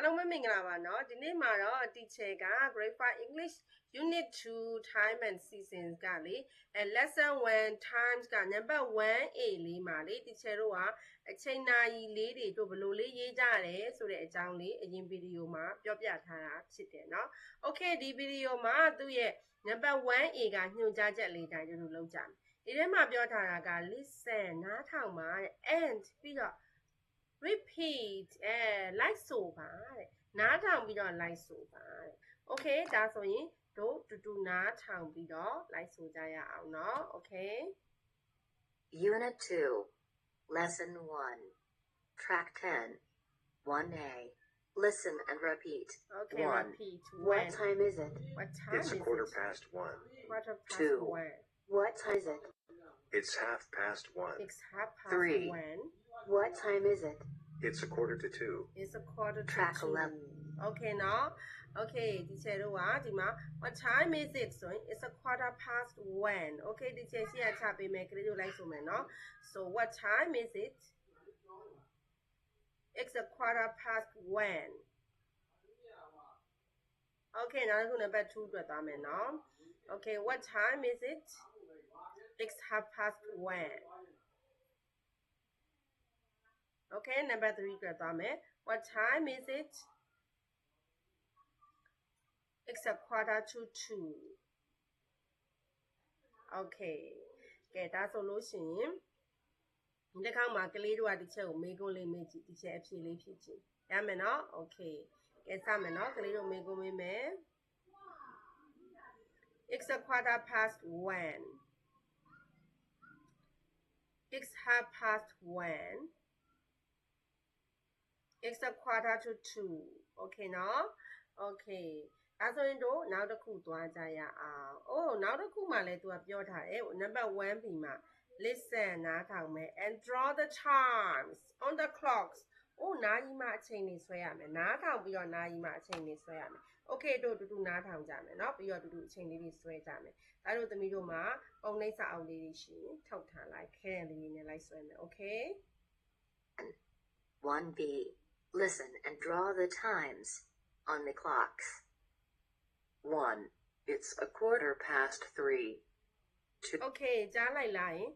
အားလုံးပဲမင်္ဂလာပါเนาะဒီနေ့မှာတော့ teacher က grade 5 English unit 2 time and seasons ကလေlesson 1 times က number 1A လေးမှာလေ teacher တို့ကအချိန်နာရီလေးတွေတို့ဘယ်လိုလေးရေးကြရတယ်ဆိုတဲ့အကြောင်းလေးအရင်ဗီဒီယိုမှာပြောပြထားတာဖြစ်တယ်เนาะ okay ဒီဗီဒီယိုမှာသူ့ရဲ့ number 1A ကညွှန်ကြားချက်လေးတိုင်းတို့လုပ်ကြမယ်ဒီထဲမှာပြောထားတာက listen နားထောင်ပါတဲ့ and ပြီးတော့repeat လိုက်ဆိုပါတဲ့နားထောင်ပြီးတော့လိုက်ဆိုပါတဲ့ okay ဒါဆိုရင်တို့တူနားထောင်ပြီးတော့လိုက်ဆိုကြရအောင်เนาะ okay Unit 2 Lesson 1 Track 10 1A Listen and repeat. Okay, 1. repeat. What time is it? What time It's is a quarter it? past 1. Quarter past 2. 1. What time is it? It's half past 1. It's half past 3. 1. What time is it? It's a quarter to 2. It's a quarter to Track 2. 11. Okay, now. Okay, teacher တို့ကဒီမှာ what time is it ဆိုရင် it's a quarter past 1. Okay, teacher ရှေ့ကချပေးမယ်ကလေးတို့လိုက်ဆိုမယ်နော် So what time is it? It's a quarter past 1. Okay, now let's go number 2 အတွက်သွားမယ်နော် Okay, what time is it? It's half past 1. Okay, number 3 အတွက်သွားမယ် What time is it? It's a quarter to 2. Okay. ကဲဒါဆိုလို့ရှိရင်ဒီတစ်ခါမှာကလေးတို့ကဒီချက်ကိုမေးခွန်းလေးမေးကြည့်ဒီချက်အဖြေလေးဖြေကြည့်ရမယ်နော် Okay. ကဲစမယ်နော်ကလေးတို့မေးခွန်းမေးမယ် It's a quarter past 1. It's half past 1. It's a quarter to 2. Okay နော် Okay. ဒါဆိုရင်တို့နောက်တစ်ခုသွားကြရအောင်။ Oh နောက်တစ်ခုမှလည်းသူကပြောထားတယ်။ number 1B မှာ listen နားထောင်မယ် and draw the times on the clocks. Oh နာရီမှာအချိန်လေးဆွဲရမယ်။နားထောင်ပြီးတော့နာရီမှာအချိန်လေးဆွဲရမယ်။ Okay တို့တူနားထောင်ကြမယ်เนาะပြီးတော့တူအချိန်လေးတွေဆွဲကြမယ်။ဒါတို့သမီးတို့မှာပုံနှိပ်စာအုပ်လေးတွေရှိရင်ထုတ်ထားလိုက်ခဲလေးနဲ့လိုက်ဆွဲမယ်။ Okay? 1B Listen and draw the times on the clocks. 1. It's a quarter past 3. 2. Okay ကြားလိုက်လိုက်ရင်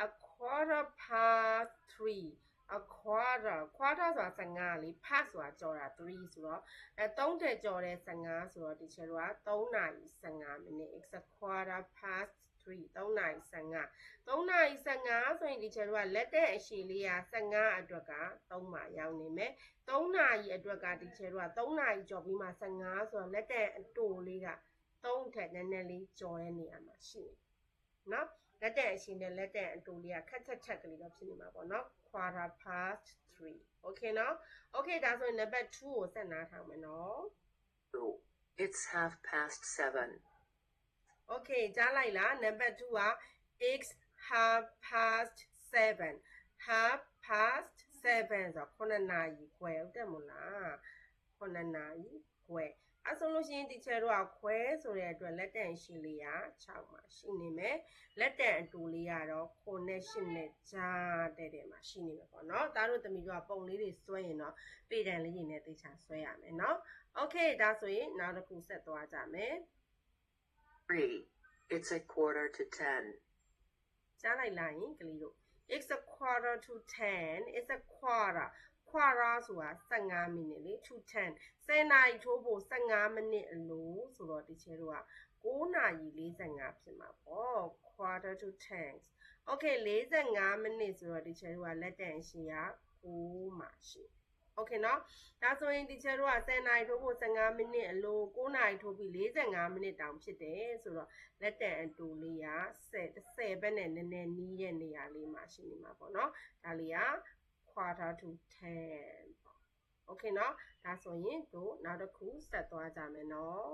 a quarter past 3 a quarter ဆိုတာ15လी past ဆိုတာကြော်တာ3ဆိုတော့3တဲ့ကြော်တဲ့15ဆိုတော့ဒီချက်တော့3နာရီ15မိနစ် it's a quarter past 3 3နာရီ15 3နာရီ15ဆိုရင်ဒီချက်တော့လက်တဲ့အရှည်လေးက15အတွက်က3မှာရောက်နေမယ်3နာရီအတွက်ကဒီချက်တော့3နာရီကြော်ပြီးမှ15ဆိုတော့လက်တဲ့အတိုလေးက3ထက်နည်းနည်းလေးကြော်တဲ့နေရာမှာရှိနေနော်လက်တဲ့အရှည်နဲ့လက်တဲ့အတိုလေးကခက်ထက်ကလေးတော့ဖြစ်နေမှာပေါ့နော် quarter past 3 okay နော် okay ဒါဆိုရင် number 2ကိုဆက်နားထောင်မယ်နော် 2. It's half past 7. okay ကြားလိုက်လား number 2က it's half past 7 half past 7ဆိုတော့9နာရီခွဲဟုတ်တယ်မို့လား9နာရီခွဲအဲ့ဆိုလို့ရှိရင် teacher တို့ကခွဲဆိုတဲ့အတွက်လက်တန်ရှိလေးက6မှာရှိနေမယ်လက်တန်အတူလေးကတော့9နဲ့8နဲ့ကြားတဲ့မှာရှိနေမှာပေါ့နော်ဒါတို့သမီးတို့ကပုံလေးတွေဆွဲရင်တော့ပေတံလေးတွေနဲ့သေချာဆွဲရမယ်နော် okay ဒါဆိုရင်နောက်တစ်ခုဆက်သွားကြမယ် 3. It's a quarter to 10. ကြားလိုက်လားယင်ကလေးတို့ it's a quarter to 10 it's a quarterဆိုတာ15မိနစ်လေto 10 10နာရီထိုးဖို့15မိနစ်အလိုဆိုတော့ဒီချေတို့က9နာရီ45ဖြစ်မှာပေါ့ quarter to 10 okay 45မိနစ်ဆိုတော့ဒီချေတို့ကလက်တန်ရှိရ9မှာရှိ okay เนาะဒါဆိုရင်ဒီချေတို့က10နာရီထိုးဖို့15မိနစ်အလို9နာရီထိုးပြီး45မိနစ်တောင်ဖြစ်တယ်ဆိုတော့လက်တန်အတူလေးက10ဘက်နဲ့နည်းနည်းနီးတဲ့နေရာလေးမှာရှိနေမှာပေါ့เนาะဒါလေးကquarter to 10 okay เนาะဒါဆိုရင်တို့နောက်တစ်ခုဆက်သွားကြမယ်เนาะ